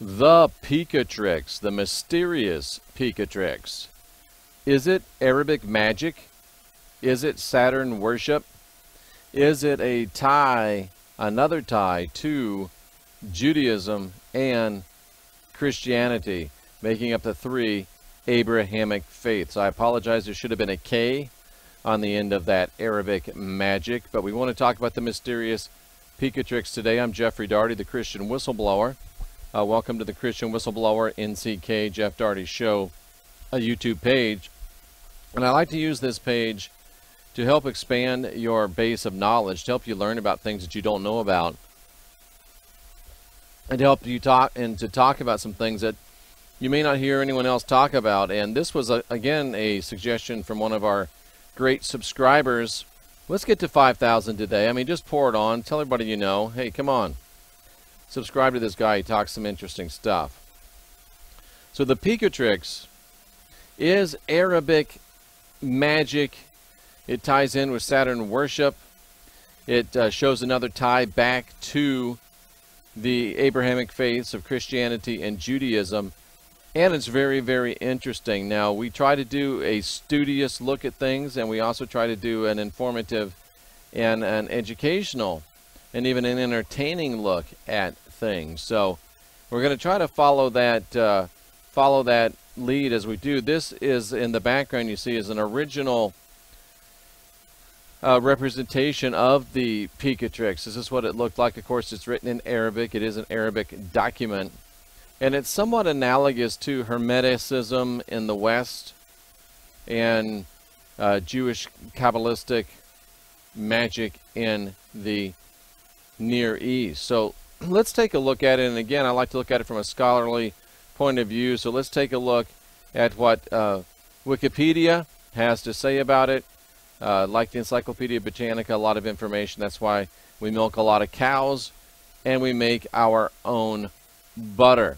The Picatrix, the mysterious Picatrix. Is it Arabic magic? Is it Saturn worship? Is it a tie, another tie to Judaism and Christianity, making up the three Abrahamic faiths? I apologize, there should have been a K on the end of that Arabic magic, but we want to talk about the mysterious Picatrix today. I'm Jeffrey Daugherty, the Christian Whistleblower. Welcome to the Christian Whistleblower NCK Jeff Daugherty Show, a YouTube page. And I like to use this page to help expand your base of knowledge, to help you learn about things that you don't know about, and to help you talk about some things that you may not hear anyone else talk about. And this was again a suggestion from one of our great subscribers. Let's get to 5,000 today. I mean, just pour it on. Tell everybody you know. Hey, come on. Subscribe to this guy. He talks some interesting stuff. So the Picatrix is Arabic magic. It ties in with Saturn worship. It shows another tie back to the Abrahamic faiths of Christianity and Judaism. And it's very, very interesting. Now, we try to do a studious look at things, and we also try to do an informative and an educational and even an entertaining look at things. So we're going to try to follow that lead as we do. This is, in the background you see, is an original representation of the Picatrix. This is what it looked like. Of course, it's written in Arabic. It is an Arabic document. And it's somewhat analogous to Hermeticism in the West and Jewish Kabbalistic magic in the Near East. So let's take a look at it. And again, I like to look at it from a scholarly point of view. So let's take a look at what Wikipedia has to say about it. Like the Encyclopedia Britannica, a lot of information. That's why we milk a lot of cows and we make our own butter.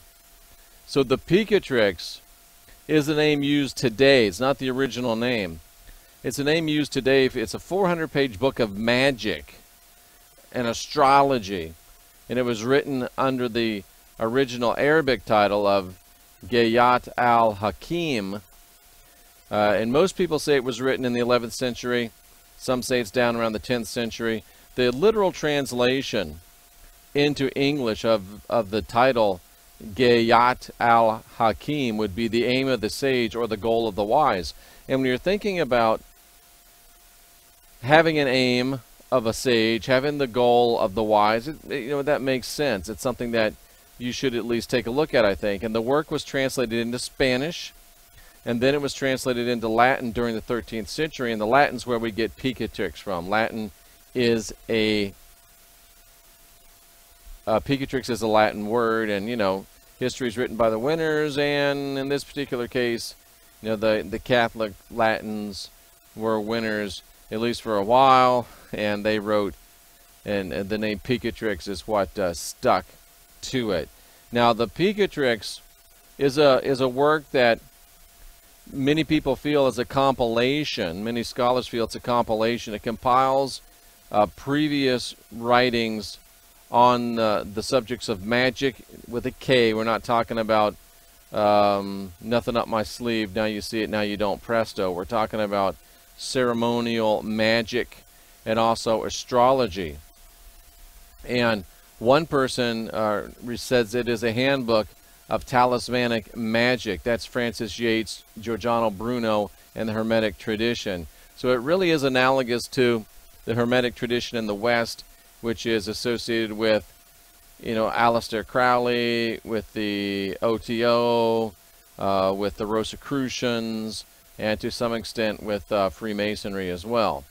So the Picatrix is the name used today. It's not the original name. It's a name used today. It's a 400-page book of magic and astrology. And it was written under the original Arabic title of Gayat al-Hakim. And most people say it was written in the 11th century. Some say it's down around the 10th century. The literal translation into English of the title Gayat al-Hakim would be the aim of the sage or the goal of the wise. And when you're thinking about having an aim of a sage, having the goal of the wise, that makes sense. It's something that you should at least take a look at, I think. And the work was translated into Spanish, and then it was translated into Latin during the 13th century, and the Latin's where we get Picatrix from. Latin is Picatrix is a Latin word, and history is written by the winners, and in this particular case, the Catholic Latins were winners, at least for a while, and they wrote, and the name Picatrix is what stuck to it. Now, the Picatrix is a work that many people feel is a compilation. Many scholars feel it's a compilation. It compiles previous writings on the subjects of magic with a K. We're not talking about nothing up my sleeve, now you see it, now you don't, presto. We're talking about ceremonial magic and also astrology. And one person says it is a handbook of talismanic magic. That's Francis Yates, Giordano Bruno, and the Hermetic tradition. So it really is analogous to the Hermetic tradition in the West, which is associated with, Aleister Crowley, with the OTO, with the Rosicrucians, and to some extent with Freemasonry as well.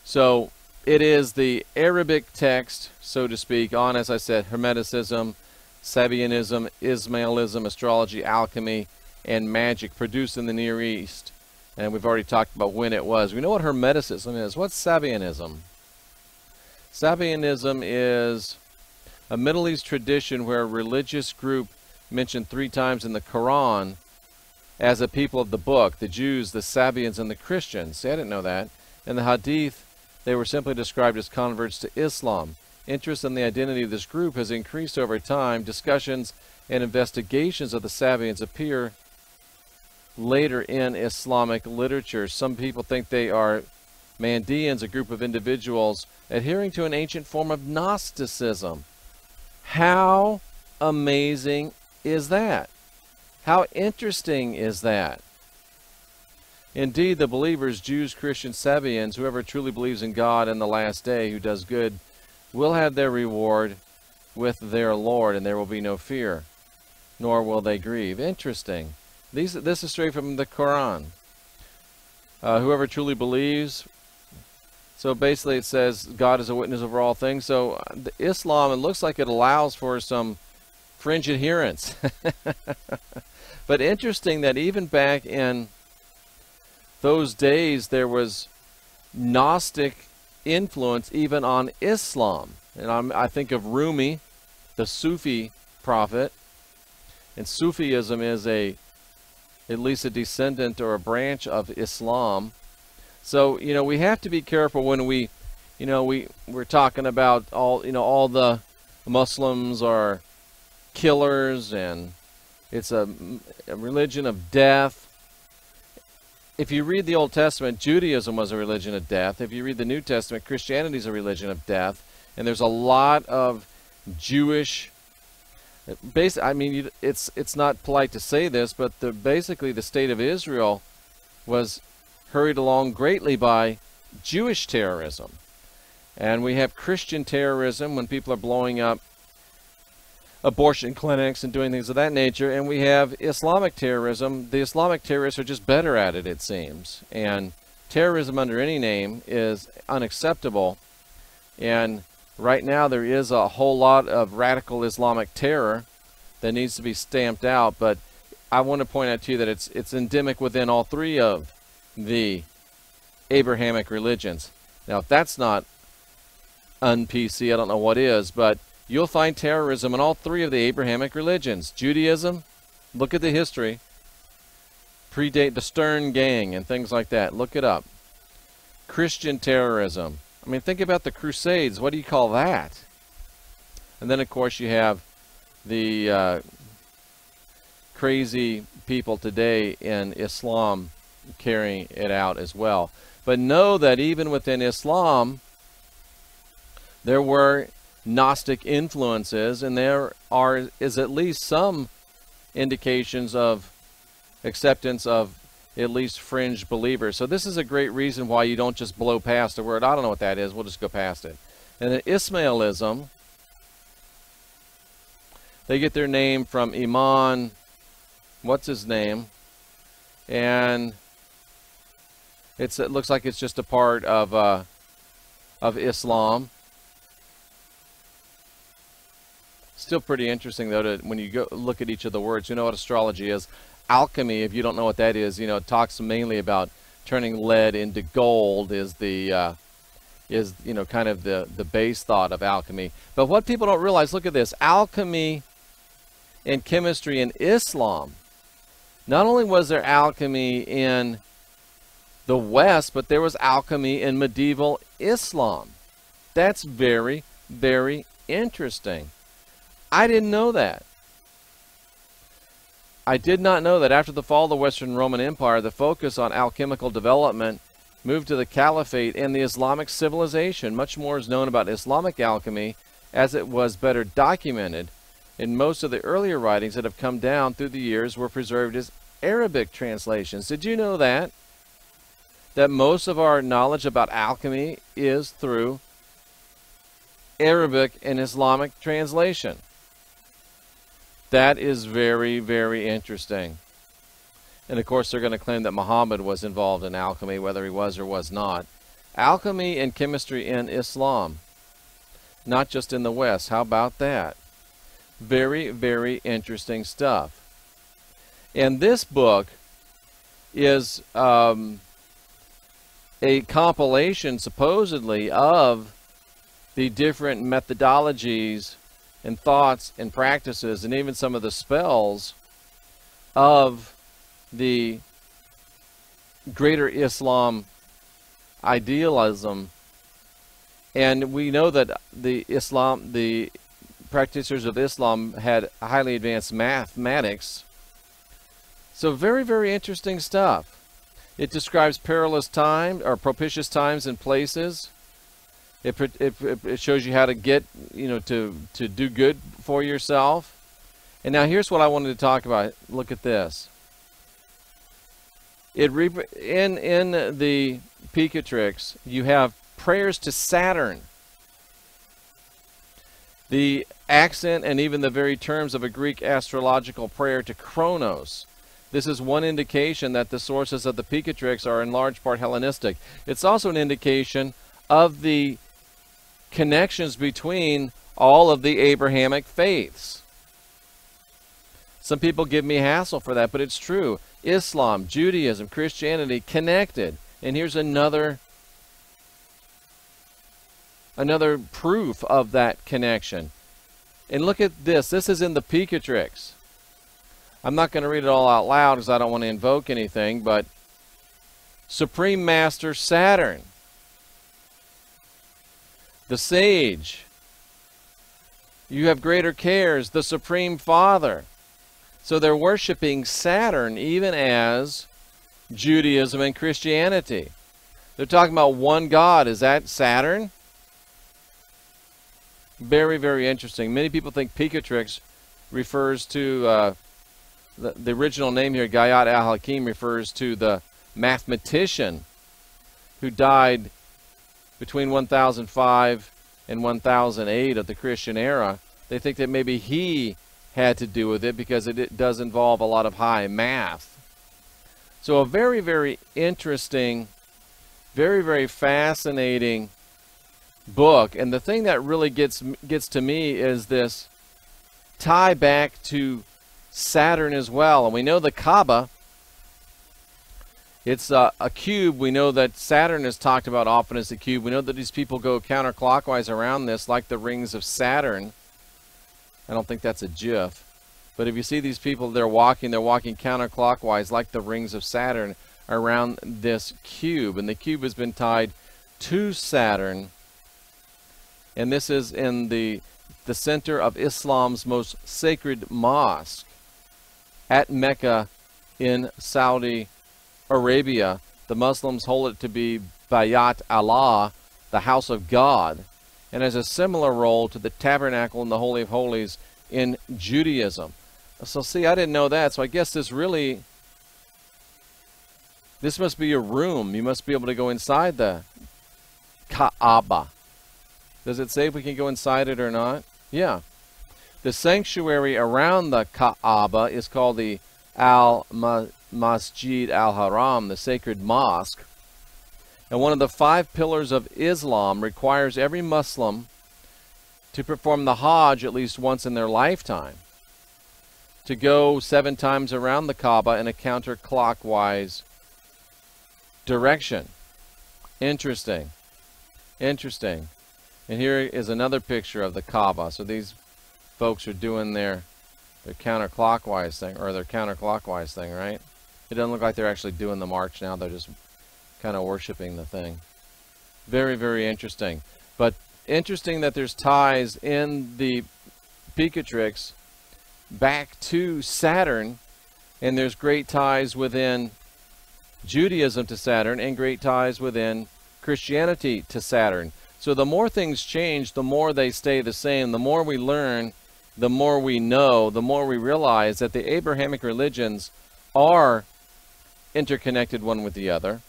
So it is the Arabic text, so to speak, on, as I said, Hermeticism, Sabianism, Ismailism, astrology, alchemy, and magic produced in the Near East. And we've already talked about when it was. We know what Hermeticism is. What's Sabianism? Sabianism is a Middle East tradition where a religious group mentioned 3 times in the Quran as a people of the book: the Jews, the Sabians, and the Christians. See, I didn't know that. In the Hadith, they were simply described as converts to Islam. interest in the identity of this group has increased over time. Discussions and investigations of the Sabians appear later in Islamic literature. Some people think they are Mandeans, a group of individuals adhering to an ancient form of Gnosticism. How amazing is that? How interesting is that? Indeed, the believers, Jews, Christians, Sabians, whoever truly believes in God and the last day, who does good, will have their reward with their Lord, and there will be no fear, nor will they grieve. Interesting. This is straight from the Quran. Whoever truly believes. So basically it says God is a witness over all things. So Islam, it looks like it allows for some fringe adherence. But interesting that even back in those days there was Gnostic influence even on Islam. And I think of Rumi, the Sufi prophet. And Sufism is at least a descendant or a branch of Islam. So, we have to be careful when we're talking about all the Muslims are killers and it's a religion of death. If you read the Old Testament, Judaism was a religion of death. If you read the New Testament, Christianity is a religion of death. And there's a lot of Jewish, it's not polite to say this, but basically the state of Israel was hurried along greatly by Jewish terrorism. And we have Christian terrorism when people are blowing up abortion clinics and doing things of that nature. And we have Islamic terrorism. The Islamic terrorists are just better at it, it seems. And terrorism under any name is unacceptable. And right now there is a whole lot of radical Islamic terror that needs to be stamped out. But I want to point out to you that it's endemic within all three of the Abrahamic religions. Now, if that's not un-PC, I don't know what is, but you'll find terrorism in all three of the Abrahamic religions. Judaism, look at the history, predate the Stern Gang and things like that. Look it up. Christian terrorism. I mean, think about the Crusades. What do you call that? And then, of course, you have the crazy people today in Islam carrying it out as well. But know that even within Islam, there were Gnostic influences, and there is at least some indications of acceptance of at least fringe believers. So this is a great reason why you don't just blow past a word. I don't know what that is. We'll just go past it. And then Ismailism, they get their name from Iman, what's his name? And it looks like it's just a part of Islam. Still pretty interesting, though, when you go look at each of the words. You know what astrology is. Alchemy, if you don't know what that is, it talks mainly about turning lead into gold is the kind of the base thought of alchemy. But what people don't realize, look at this, alchemy and chemistry in Islam. Not only was there alchemy in the West, but there was alchemy in medieval Islam. That's very, very interesting. I didn't know that. I did not know that after the fall of the Western Roman Empire, the focus on alchemical development moved to the Caliphate and the Islamic civilization. Much more is known about Islamic alchemy as it was better documented. And most of the earlier writings that have come down through the years were preserved as Arabic translations. Did you know that? That most of our knowledge about alchemy is through Arabic and Islamic translation. That is very, very interesting. And of course, they're going to claim that Muhammad was involved in alchemy, whether he was or was not. Alchemy and chemistry in Islam, not just in the West. How about that? Very, very interesting stuff. And this book is a compilation, supposedly, of the different methodologies and thoughts and practices and even some of the spells of the greater Islam idealism And we know that the practitioners of Islam had highly advanced mathematics. So very, very interesting stuff. It describes perilous times or propitious times and places. It shows you how to get, to do good for yourself. And now here's what I wanted to talk about. Look at this. In the Picatrix, you have prayers to Saturn. The accent and even the very terms of a Greek astrological prayer to Kronos. This is one indication that the sources of the Picatrix are in large part Hellenistic. It's also an indication of the connections between all of the Abrahamic faiths. Some people give me hassle for that, but it's true. Islam, Judaism, Christianity connected. And here's another proof of that connection. And look at this. This is in the Picatrix. I'm not going to read it all out loud because I don't want to invoke anything, but Supreme Master Saturn, the Sage, you have greater cares, the Supreme Father. So they're worshiping Saturn even as Judaism and Christianity. They're talking about one God. Is that Saturn? Very, very interesting. Many people think Picatrix refers to, the original name here, Gayat al-Hakim, refers to the mathematician who died between 1005 and 1008 of the Christian era. They think that maybe he had to do with it because it does involve a lot of high math. So a very, very interesting, very, very fascinating book. And the thing that really gets to me is this tie back to Saturn as well. And we know the Kaaba, it's a cube. We know that Saturn is talked about often as a cube. We know that these people go counterclockwise around this like the rings of Saturn. I don't think that's a GIF. But if you see these people, they're walking counterclockwise like the rings of Saturn around this cube. And the cube has been tied to Saturn. And this is in the center of Islam's most sacred mosque at Mecca in Saudi Arabia. The Muslims hold it to be Bayat Allah, the house of God, and has a similar role to the tabernacle in the Holy of Holies in Judaism. So see, I didn't know that. So I guess this must be a room. You must be able to go inside the Kaaba. Does it say if we can go inside it or not? Yeah. The sanctuary around the Kaaba is called the Masjid al-Haram, the sacred mosque. And one of the 5 pillars of Islam requires every Muslim to perform the Hajj at least once in their lifetime, to go 7 times around the Kaaba in a counterclockwise direction. Interesting. Interesting. And here is another picture of the Kaaba. So these folks are doing their counterclockwise thing, right? It doesn't look like they're actually doing the march now. They're just kind of worshiping the thing. Very, very interesting. But interesting that there's ties in the Picatrix back to Saturn, and there's great ties within Judaism to Saturn and great ties within Christianity to Saturn. So the more things change, the more they stay the same. The more we learn, the more we know, the more we realize that the Abrahamic religions are interconnected one with the other,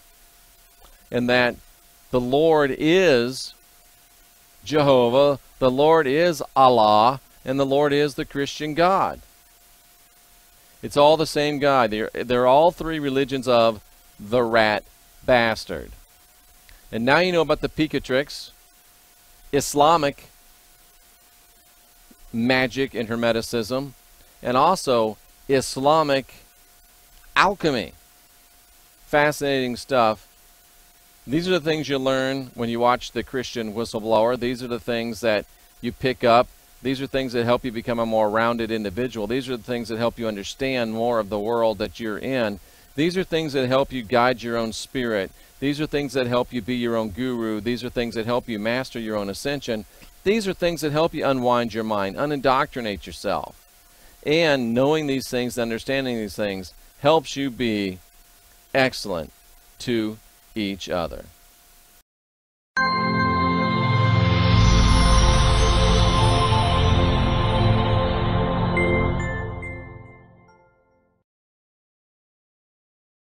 and that the Lord is Jehovah, the Lord is Allah, and the Lord is the Christian God. It's all the same God. They're all 3 religions of the rat bastard. And now you know about the Picatrix, Islamic magic and hermeticism, and also Islamic alchemy. Fascinating stuff. These are the things you learn when you watch the Christian Whistleblower. These are the things that you pick up. These are things that help you become a more rounded individual. These are the things that help you understand more of the world that you're in. These are things that help you guide your own spirit. These are things that help you be your own guru. These are things that help you master your own ascension. These are things that help you unwind your mind, unindoctrinate yourself. And knowing these things, understanding these things, helps you be excellent to each other.